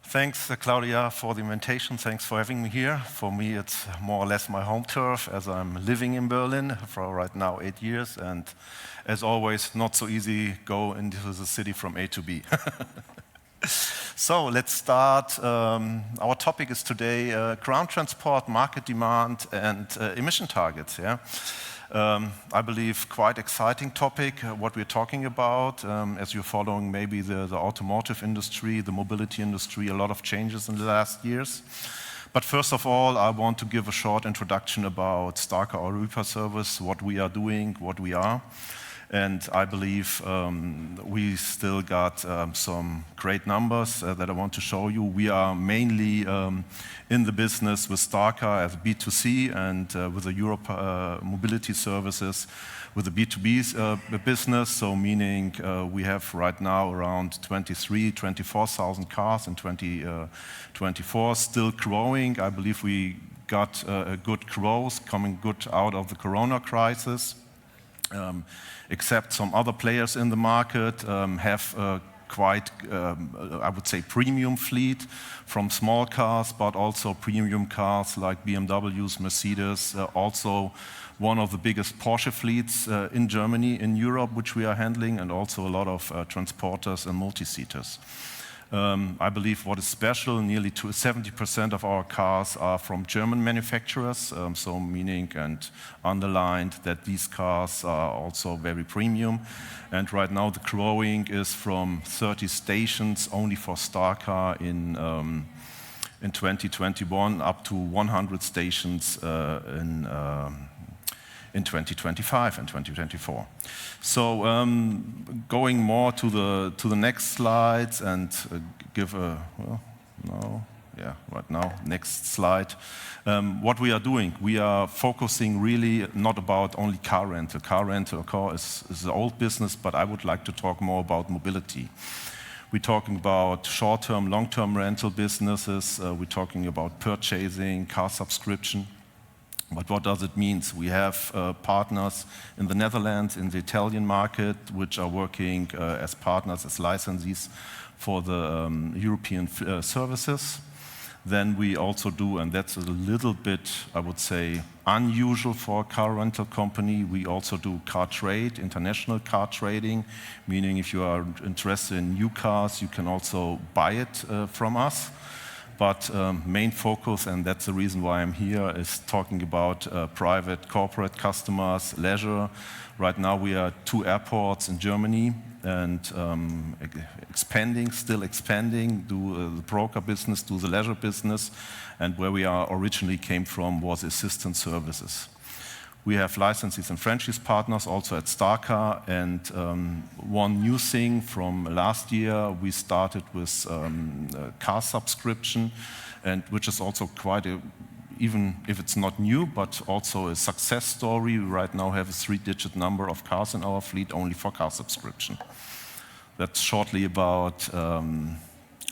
Thanks, Claudia, for the invitation. Thanks for having me here. For me, it's more or less my home turf, as I'm living in Berlin for right now 8 years, and as always, not so easy go into the city from A to B. So let's start. Our topic is today ground transport, market demand, and emission targets. Yeah. I believe quite exciting topic, what we're talking about. As you're following maybe the automotive industry, the mobility industry, a lot of changes in the last years. But first of all, I want to give a short introduction about StarCar, our repair service, what we are doing, what we are. And I believe we still got some great numbers that I want to show you. We are mainly in the business with StarCar as B2C and with the Europe mobility services with the B2B business. So meaning we have right now around 24,000 cars in 2024, still growing. I believe we got a good growth coming good out of the Corona crisis. Except some other players in the market have quite, I would say, premium fleet from small cars, but also premium cars like BMWs, Mercedes, also one of the biggest Porsche fleets in Germany, in Europe, which we are handling, and also a lot of transporters and multi-seaters. I believe what is special, nearly 70% of our cars are from German manufacturers, so meaning and underlined that these cars are also very premium. And right now the growing is from 30 stations only for StarCar in 2021 up to 100 stations in 2025 and 2024. So going more to the next slides and give a, well, no, yeah, right now, next slide. What we are doing, we are focusing really not about only car rental. Car rental, of course, is the old business, but I would like to talk more about mobility. We're talking about short-term, long-term rental businesses. We're talking about purchasing, car subscription. But what does it mean? We have partners in the Netherlands, in the Italian market, which are working as partners, as licensees for the European services. Then we also do, and that's a little bit, I would say, unusual for a car rental company, we also do car trade, international car trading, meaning if you are interested in new cars, you can also buy it from us. But main focus, and that's the reason why I'm here, is talking about private corporate customers, leisure. Right now we are 2 airports in Germany and still expanding, do the broker business, do the leisure business. And where we originally came from was assistance services. We have licensees and franchise partners also at StarCar, and one new thing from last year, we started with car subscription, and which is also quite a, even if it's not new, but also a success story. We right now have a 3-digit number of cars in our fleet only for car subscription. That's shortly about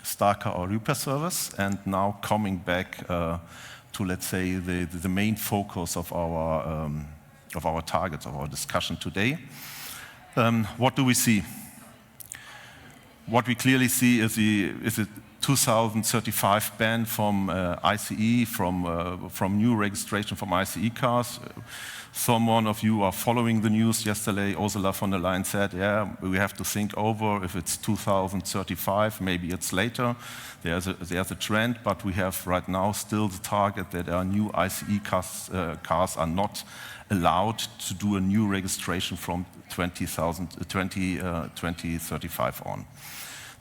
StarCar, our repair service, and now coming back to, let's say, the main focus of our targets, of our discussion today. What do we see? What we clearly see is a 2035 ban from ICE, from new registration from ICE cars. Someone of you are following the news yesterday. Ursula von der Leyen said, yeah, we have to think over if it's 2035, maybe it's later. There's a trend, but we have right now still the target that our new ICE cars are not allowed to do a new registration from 2035 on.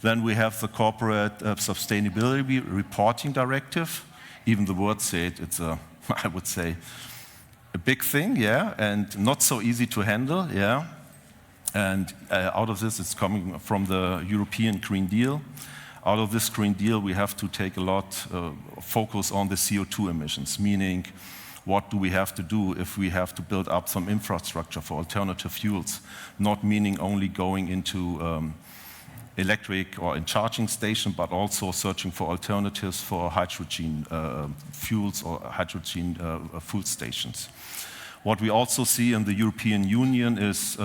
Then we have the Corporate Sustainability Reporting Directive. Even the word said it's a, I would say, a big thing, yeah, and not so easy to handle, yeah. And out of this, it's coming from the European Green Deal. Out of this Green Deal, we have to take a lot of focus on the CO2 emissions, meaning what do we have to do if we have to build up some infrastructure for alternative fuels, not meaning only going into electric or in charging station, but also searching for alternatives for hydrogen fuels or hydrogen fuel stations. What we also see in the European Union is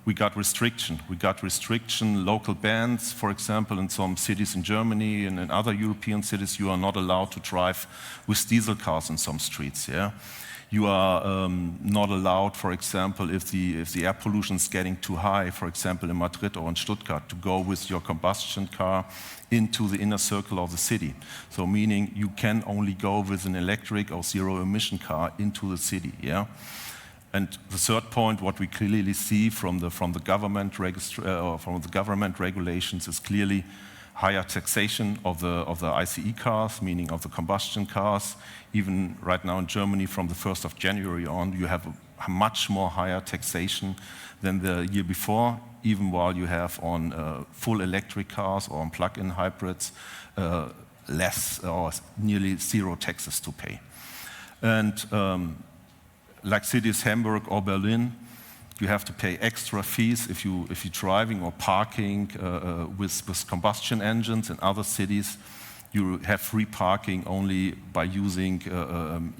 we got restriction. We got restriction, local bans, for example, in some cities in Germany and in other European cities, you are not allowed to drive with diesel cars in some streets, yeah? You are not allowed, for example, if the air pollution is getting too high, for example, in Madrid or in Stuttgart, to go with your combustion car into the inner circle of the city. So meaning you can only go with an electric or zero emission car into the city, yeah? And the third point, what we clearly see from the government regulations is clearly higher taxation of the ICE cars, meaning of the combustion cars. Even right now in Germany, from the 1st of January on, you have a much more higher taxation than the year before, even while you have on full electric cars or on plug-in hybrids less or nearly zero taxes to pay. And like cities Hamburg or Berlin, you have to pay extra fees if you're driving or parking with combustion engines. In other cities, you have free parking only by using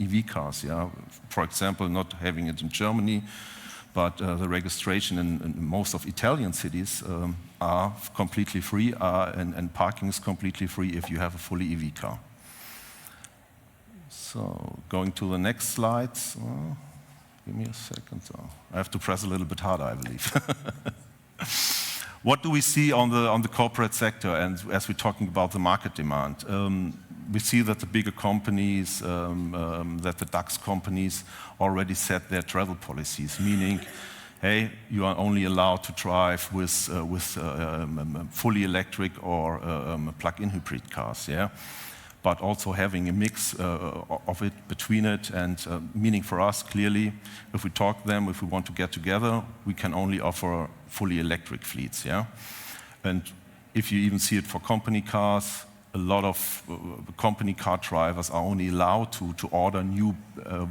EV cars. Yeah, for example, not having it in Germany, but the registration in most of Italian cities are completely free, and parking is completely free if you have a fully EV car. So going to the next slides. Give me a second. I have to press a little bit harder, I believe. What do we see on the corporate sector? And as we're talking about the market demand, we see that the bigger companies, that the DAX companies already set their travel policies, meaning, hey, you are only allowed to drive with fully electric or plug-in hybrid cars, yeah? But also having a mix of it between it, and meaning for us, clearly, if we talk them, if we want to get together, we can only offer fully electric fleets, yeah? And if you even see it for company cars, a lot of company car drivers are only allowed to order new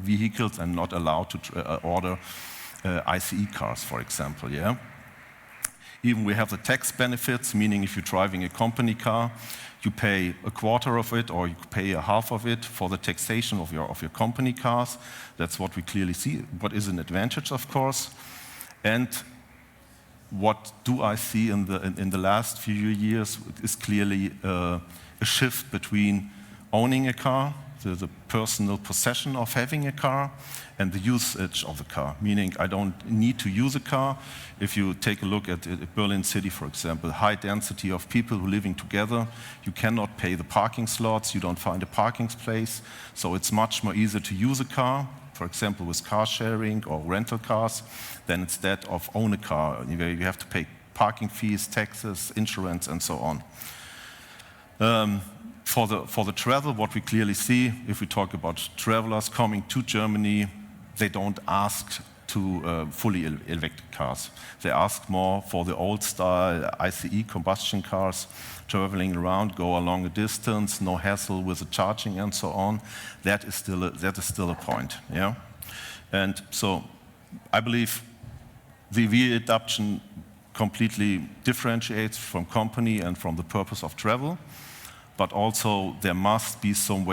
vehicles and not allowed to order ICE cars, for example, yeah? Even we have the tax benefits, meaning if you're driving a company car, you pay a quarter of it or you pay a half of it for the taxation of your company cars. That's what we clearly see. What is an advantage, of course. And what do I see in the last few years is clearly a shift between owning a car, the personal possession of having a car, and the usage of the car, meaning I don't need to use a car. If you take a look at Berlin City, for example, high density of people who are living together, you cannot pay the parking slots, you don't find a parking place, so it's much more easier to use a car, for example, with car sharing or rental cars, than instead of own a car, where you have to pay parking fees, taxes, insurance, and so on. For the travel, what we clearly see, if we talk about travelers coming to Germany, they don't ask to fully electric cars. They ask more for the old style ICE combustion cars, traveling around, go a longer distance, no hassle with the charging and so on. That is still a point, yeah? And so I believe the EV adoption completely differentiates from company and from the purpose of travel. But also there must be some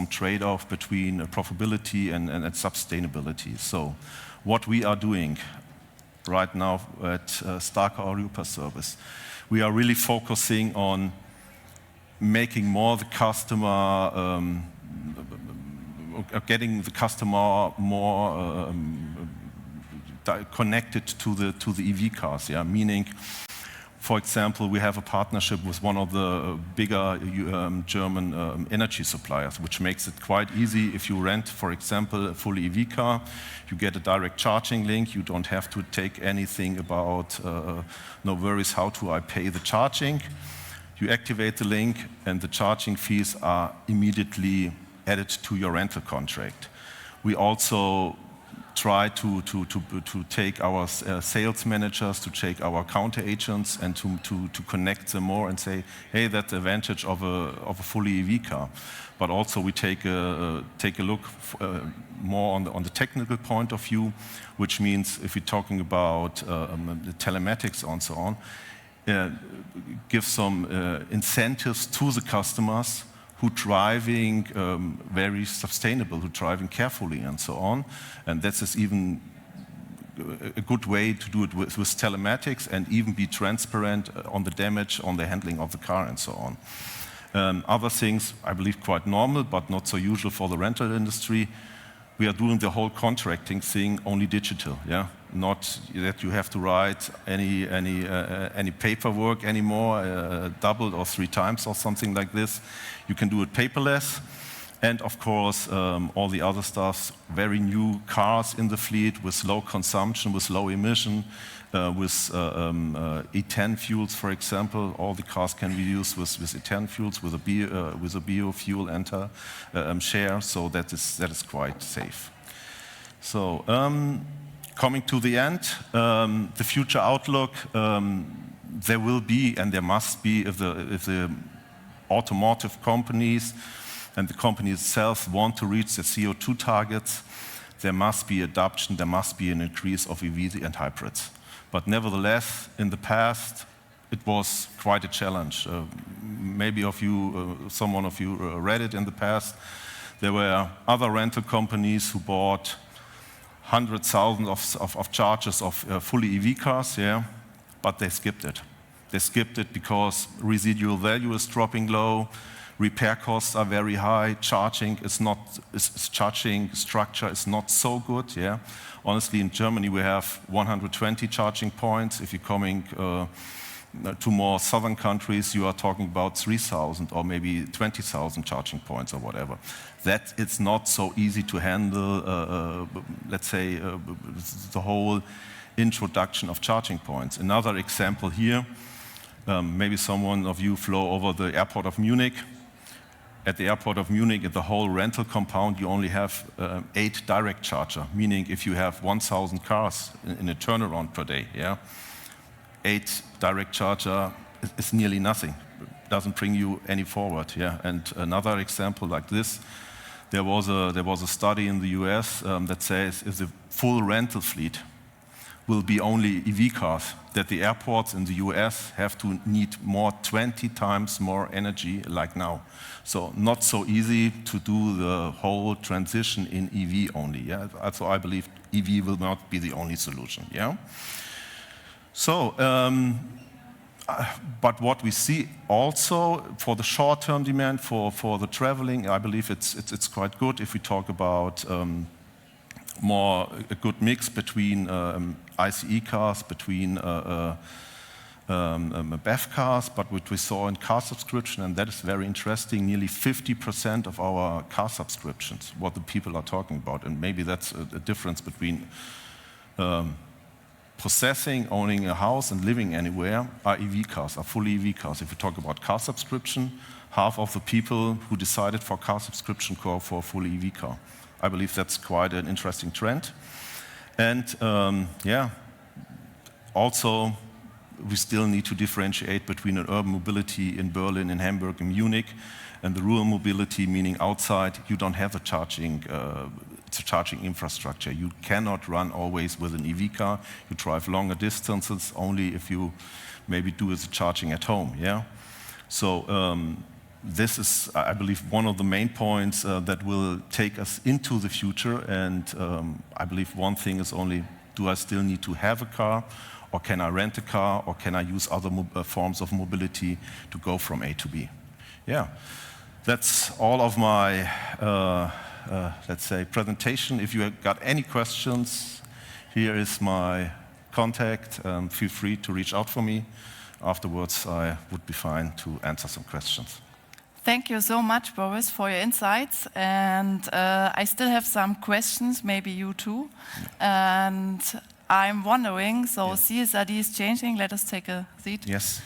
trade-off between profitability and sustainability. So what we are doing right now at StarCar Europa Service, we are really focusing on making more the customer, getting the customer more connected to the EV cars, yeah, meaning, for example, we have a partnership with one of the bigger German energy suppliers, which makes it quite easy. If you rent, for example, a full EV car, you get a direct charging link. You don't have to take anything about, no worries, how do I pay the charging. You activate the link and the charging fees are immediately added to your rental contract. We also try to take our sales managers, to take our counter agents, and to connect them more and say, hey, that's the advantage of a fully EV car. But also we take a look more on the technical point of view, which means if we're talking about the telematics and so on, give some incentives to the customers who driving very sustainable, who driving carefully and so on. And that is even a good way to do it with telematics and even be transparent on the damage, on the handling of the car and so on. Other things, I believe, quite normal, but not so usual for the rental industry. We are doing the whole contracting thing only digital, yeah? Not that you have to write any paperwork anymore, double or 3 times or something like this. You can do it paperless. And of course, all the other stuff, very new cars in the fleet with low consumption, with low emission, with E10 fuels, for example. All the cars can be used with E10 fuels, with a biofuel share, so that is quite safe. So, coming to the end, the future outlook, there will be and there must be, if the automotive companies and the company itself want to reach the CO2 targets, there must be adoption, there must be an increase of EVs and hybrids. But nevertheless, in the past, it was quite a challenge. Maybe someone of you read it in the past. There were other rental companies who bought 100,000 of chargers of fully EV cars, yeah, but they skipped it. They skipped it because residual value is dropping low, repair costs are very high, charging structure is not so good, yeah. Honestly, in Germany we have 120 charging points. If you're coming to more southern countries, you are talking about 3,000 or maybe 20,000 charging points or whatever. That it's not so easy to handle, let's say, the whole introduction of charging points. Another example here, maybe someone of you flew over the airport of Munich. At the airport of Munich, at the whole rental compound, you only have 8 direct charger, meaning if you have 1,000 cars in a turnaround per day, yeah, 8 direct charger is nearly nothing. It doesn't bring you any forward, yeah. And another example like this, there was a study in the US that says if the full rental fleet will be only EV cars, that the airports in the US have to need 20 times more energy like now. So not so easy to do the whole transition in EV only, yeah. So I believe EV will not be the only solution, yeah. So, but what we see also for the short-term demand, for the traveling, I believe it's quite good if we talk about more a good mix between ICE cars, between BEV cars, but what we saw in car subscription, and that is very interesting, nearly 50% of our car subscriptions, what the people are talking about, and maybe that's a difference between possessing, owning a house and living anywhere, are EV cars, are fully EV cars. If we talk about car subscription, half of the people who decided for car subscription go for a fully EV car. I believe that's quite an interesting trend. And yeah, also we still need to differentiate between an urban mobility in Berlin, in Hamburg, in Munich, and the rural mobility, meaning outside, you don't have a charging infrastructure. You cannot run always with an EV car. You drive longer distances only if you maybe do the charging at home, yeah? So this is, I believe, one of the main points that will take us into the future. And I believe one thing is only, do I still need to have a car? Or can I rent a car? Or can I use other forms of mobility to go from A to B? Yeah, that's all of my, let's say, presentation. If you have got any questions, here is my contact. Feel free to reach out for me. Afterwards, I would be fine to answer some questions. Thank you so much, Boris, for your insights. And I still have some questions, maybe you too. Yeah. And I'm wondering, so yeah. CSRD is changing. Let us take a seat. Yes.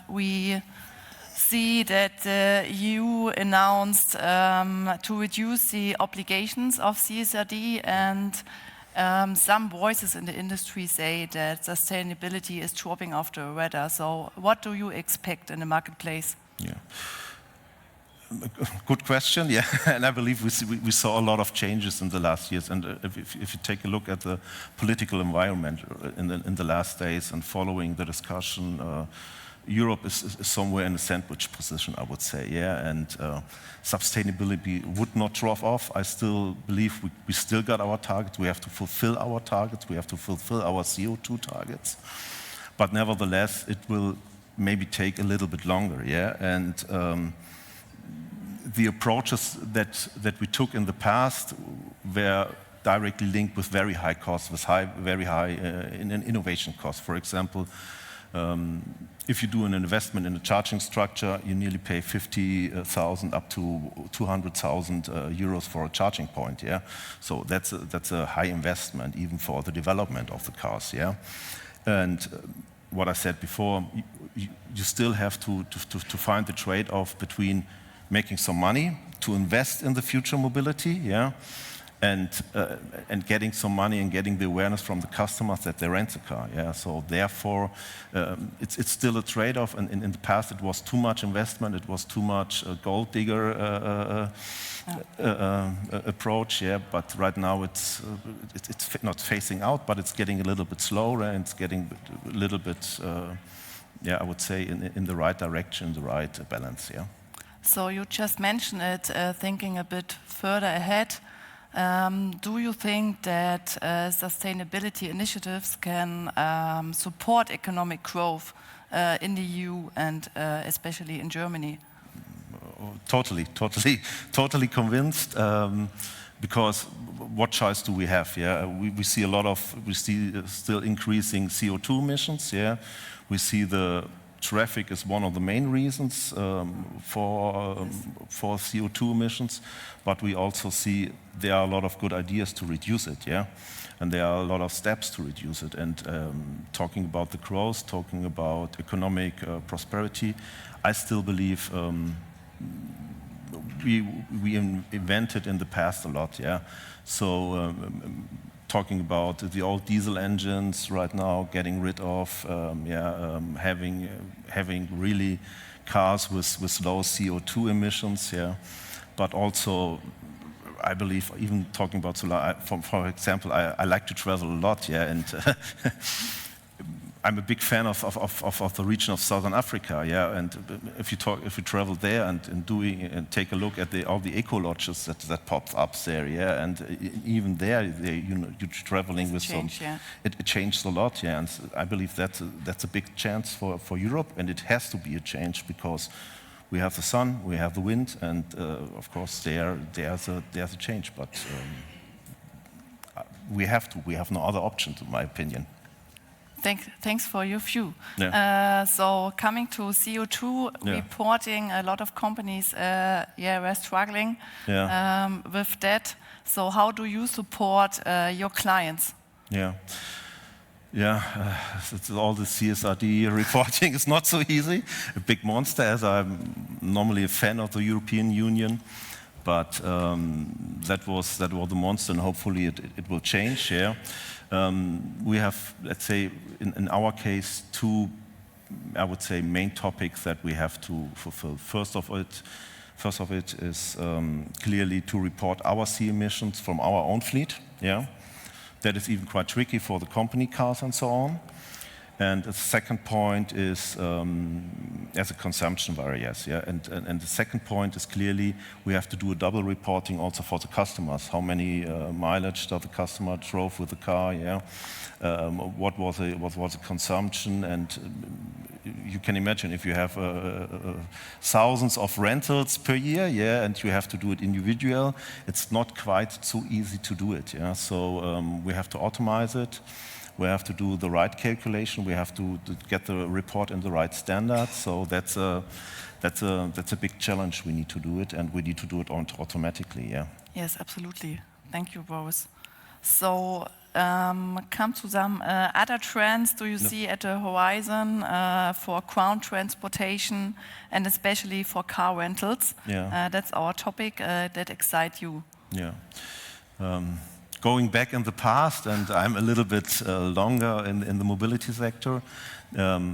We see that you announced to reduce the obligations of CSRD, and some voices in the industry say that sustainability is dropping off the radar. So what do you expect in the marketplace? Yeah. Good question, yeah. And I believe we saw a lot of changes in the last years. And if you take a look at the political environment in the last days and following the discussion Europe is somewhere in a sandwich position, I would say, yeah, and sustainability would not drop off. I still believe we still got our targets. We have to fulfill our targets. We have to fulfill our CO2 targets. But nevertheless, it will maybe take a little bit longer, yeah, and the approaches that we took in the past were directly linked with very high costs, with very high innovation costs. For example, if you do an investment in a charging structure, you nearly pay 50,000 up to 200,000 euros for a charging point. Yeah, so that's a high investment even for the development of the cars. Yeah, and what I said before, you still have to find the trade-off between making some money to invest in the future mobility. Yeah. And getting some money and getting the awareness from the customers that they rent a car. Yeah, so therefore, it's still a trade-off. And in the past, it was too much investment. It was too much gold digger approach. Yeah, but right now it's not phasing out, but it's getting a little bit slower and it's getting a little bit, yeah, I would say in the right direction, the right balance. Yeah. So you just mentioned it, thinking a bit further ahead. Do you think that sustainability initiatives can support economic growth in the EU and especially in Germany? Totally convinced. Because what choice do we have? Yeah, we see still increasing CO2 emissions. Yeah, we see the traffic is one of the main reasons for CO2 emissions, but we also see there are a lot of good ideas to reduce it, yeah, and there are a lot of steps to reduce it. And talking about the growth, talking about economic prosperity, I still believe we invented in the past a lot, yeah. So talking about the old diesel engines right now, getting rid of, having really cars with low CO2 emissions, yeah. But also, I believe, even talking about solar, for example, I like to travel a lot, yeah, and I'm a big fan of the region of Southern Africa, yeah. And if you travel there and take a look at all the eco lodges that pops up there, yeah. And even there, you're traveling with some. Yeah. It changed a lot, yeah. And I believe that's a big chance for Europe, and it has to be a change because we have the sun, we have the wind, and of course there's a change. But we have no other option, in my opinion. Thanks for your view. Yeah. So coming to CO2 reporting, a lot of companies were struggling with that. So how do you support your clients? All the CSRD reporting is not so easy. A big monster, as I'm normally a fan of the European Union. But that was the monster, and hopefully it will change. Yeah, we have, let's say, in our case, two, I would say, main topics that we have to fulfill. First of it is clearly to report our CO emissions from our own fleet. Yeah, that is even quite tricky for the company cars and so on. And the second point is as a consumption variance, yeah. And the second point is clearly we have to do a double reporting also for the customers. How many mileage does the customer drove with the car? Yeah, what was the consumption? And you can imagine if you have thousands of rentals per year, yeah, and you have to do it individual, it's not quite so easy to do it. Yeah, so we have to automate it. We have to do the right calculation. We have to get the report in the right standard. So that's a big challenge. We need to do it, and we need to do it automatically. Yeah. Yes, absolutely. Thank you, Boris. So come to some other trends. Do you see at the horizon for ground transportation and especially for car rentals? Yeah. That's our topic that excites you. Yeah. Going back in the past, and I'm a little bit longer in the mobility sector,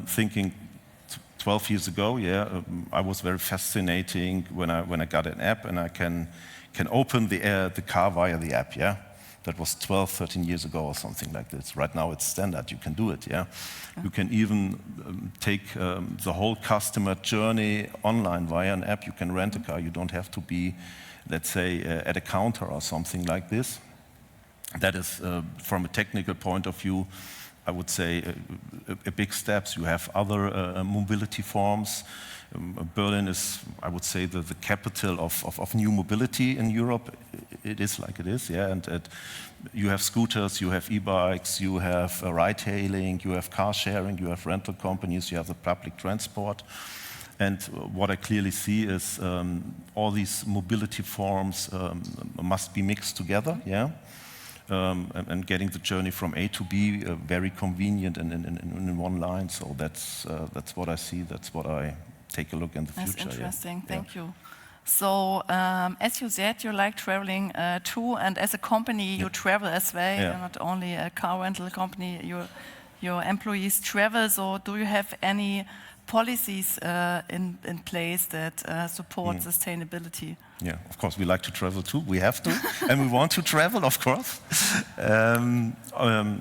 thinking 12 years ago, I was very fascinating when I got an app and I can open the car via the app, yeah. That was 12, 13 years ago or something like this. Right now it's standard, you can do it, yeah? You can even take the whole customer journey online via an app. You can rent a car, you don't have to be, let's say, at a counter or something like this. That is, from a technical point of view, I would say a big steps. You have other mobility forms. Berlin is, I would say, the capital of new mobility in Europe. It is like it is, yeah. And you have scooters, you have e-bikes, you have ride-hailing, you have car sharing, you have rental companies, you have the public transport. And what I clearly see is all these mobility forms must be mixed together, yeah. And getting the journey from A to B very convenient and in one line. So that's what I see. That's what I take a look in the future. That's interesting. Yeah. Thank you. So, as you said, you like traveling too, and as a company, you travel as well. You're not only a car rental company. Your employees travel. So, do you have any policies in place that support sustainability? Yeah, of course, we like to travel too. We have to, and we want to travel, of course.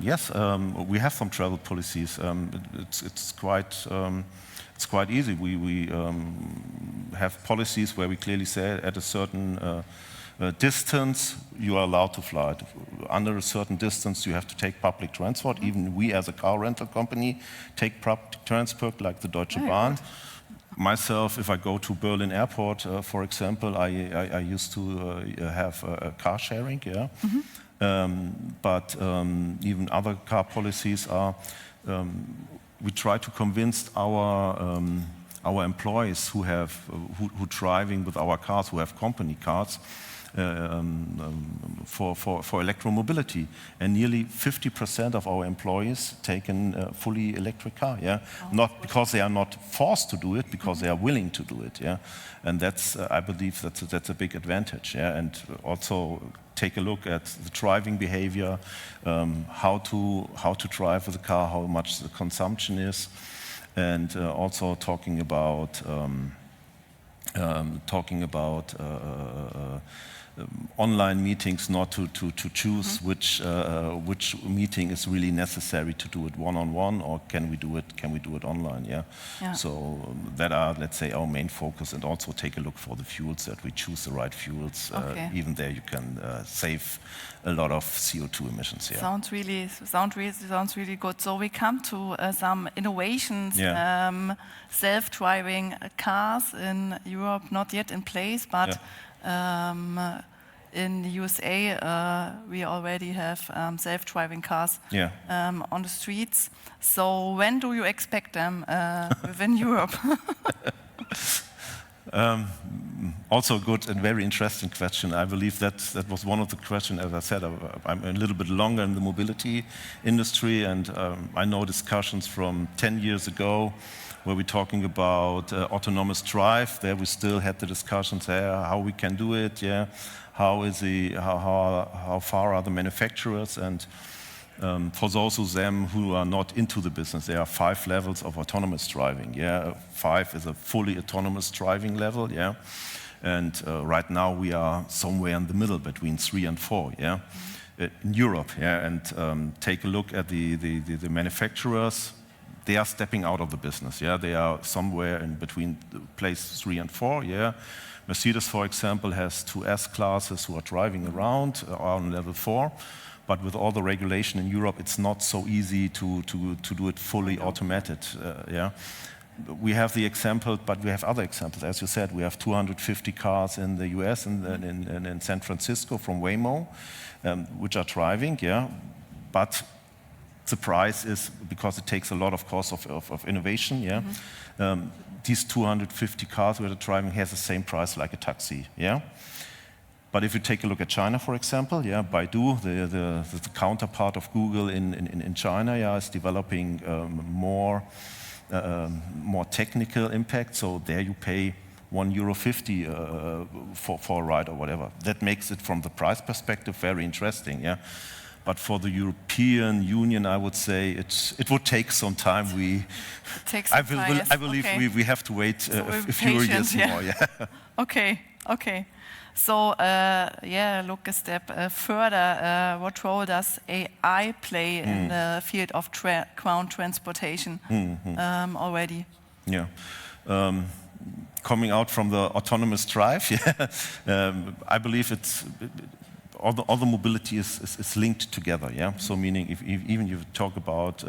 Yes, we have some travel policies. It's quite easy. We have policies where we clearly say at a certain distance you are allowed to fly. Under a certain distance you have to take public transport. Even we as a car rental company take public transport like the Deutsche Bahn. Myself, if I go to Berlin Airport, for example, I used to have car sharing, yeah. But even other car policies are, we try to convince our employees who driving with our cars, who have company cars, for electromobility, and nearly 50% of our employees take a fully electric car. Yeah, not because they are not forced to do it, because they are willing to do it. Yeah, and that's I believe that's a big advantage. Yeah, and also take a look at the driving behavior, how to drive with a car, how much the consumption is, and also talking about online meetings, not to choose which meeting is really necessary to do it one-on-one, or can we do it online? Yeah. So that are, let's say, our main focus, and also take a look for the fuels, that we choose the right fuels. Even there you can save a lot of CO2 emissions. Yeah. Sounds really good. So we come to some innovations. Self-driving cars in Europe, not yet in place, but in the USA, we already have self-driving cars on the streets. So when do you expect them within Europe? Also good and very interesting question. I believe that was one of the questions. As I said, I'm a little bit longer in the mobility industry, and I know discussions from 10 years ago where we're talking about autonomous drive. There we still had the discussions how we can do it, how far are the manufacturers, and for those of them who are not into the business, there are 5 levels of autonomous driving. 5 is a fully autonomous driving level, and right now we are somewhere in the middle between 3 and 4, in Europe, and take a look at the manufacturers. They are stepping out of the business. They are somewhere in between place 3 and 4. Mercedes, for example, has 2 S-classes who are driving around on level 4. But with all the regulation in Europe, it's not so easy to do it fully automated. We have the example, but we have other examples. As you said, we have 250 cars in the US and in San Francisco from Waymo, which are driving. But the price is, because it takes a lot of cost of innovation, these 250 cars that are driving has the same price like a taxi, But if you take a look at China, for example, Baidu, the counterpart of Google in China, is developing more technical impact. So there you pay €1.50 for a ride or whatever. That makes it, from the price perspective, very interesting, But for the European Union, I would say it would take some time. I believe we have to wait a few years more. Okay. Okay. So, look a step further. What role does AI play in the field of ground transportation already? Yeah. Coming out from the autonomous drive, I believe all the mobility is linked together, yeah? So meaning if even you talk about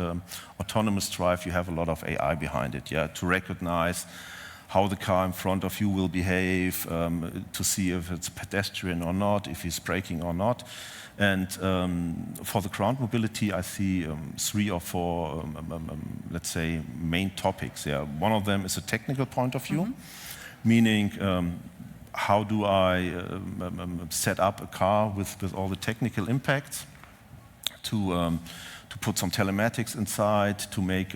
autonomous drive, you have a lot of AI behind it, yeah? To recognize how the car in front of you will behave, to see if it's a pedestrian or not, if he's braking or not. And for the ground mobility, I see 3 or 4, let's say, main topics. Yeah, one of them is a technical point of view, meaning how do I set up a car with all the technical impacts to put some telematics inside, to make,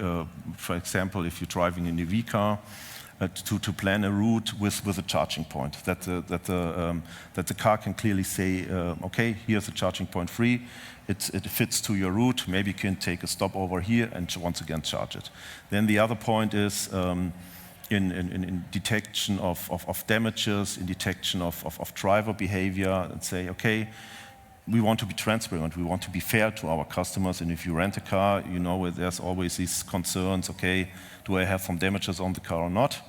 for example, if you're driving an EV car, to plan a route with a charging point, that the car can clearly say, okay, here's a charging point free, it fits to your route, maybe you can take a stop over here and once again charge it. Then the other point is in detection of damages, in detection of driver behavior, and say, okay, we want to be transparent, we want to be fair to our customers, and if you rent a car, you know there's always these concerns, okay, do I have some damages on the car or not?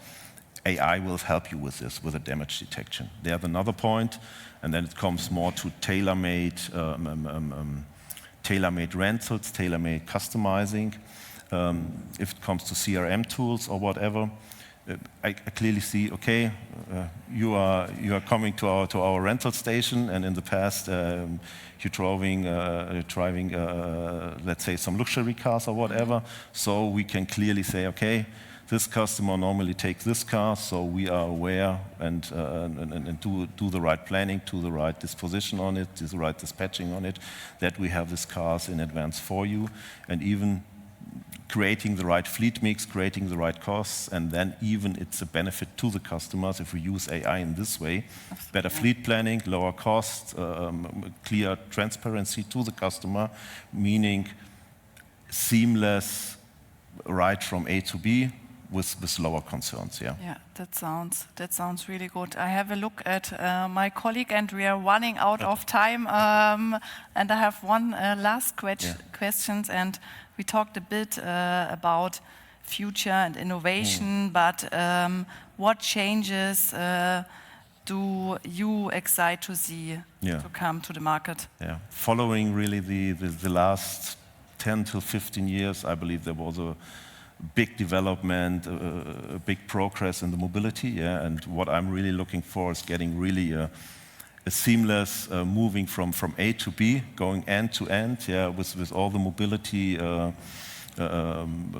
AI will help you with this, with a damage detection. There's another point, and then it comes more to tailor-made rentals, tailor-made customizing. If it comes to CRM tools or whatever, I clearly see, okay, you are coming to our rental station, and in the past you're driving let's say some luxury cars or whatever. So we can clearly say, okay, this customer normally takes this car, so we are aware and do the right planning, do the right disposition on it, do the right dispatching on it, that we have these cars in advance for you, and even creating the right fleet mix, creating the right costs, and then even it's a benefit to the customers if we use AI in this way. Better fleet planning, lower costs, clear transparency to the customer, meaning seamless ride from A to B with lower concerns, yeah. Yeah, that sounds really good. I have a look at my colleague, and we are running out of time. And I have one last question, and we talked a bit about future and innovation, but what changes do you excite to see to come to the market? Yeah, following really the last 10 to 15 years, I believe there was a big development, a big progress in the mobility, yeah. And what I'm really looking for is getting really a seamless moving from A to B, going end to end, yeah, with all the mobility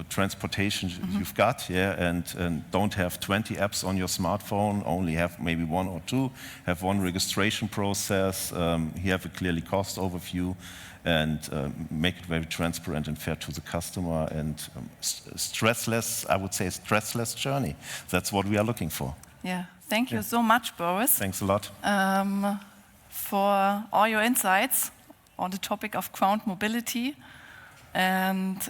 transportation you've got, yeah, and don't have 20 apps on your smartphone, only have maybe 1 or 2, have one registration process, have a clearly cost overview, and make it very transparent and fair to the customer, and stressless, I would say, stressless journey. That's what we are looking for. Yeah, thank you so much, Boris. Thanks a lot. For all your insights on the topic of ground mobility. And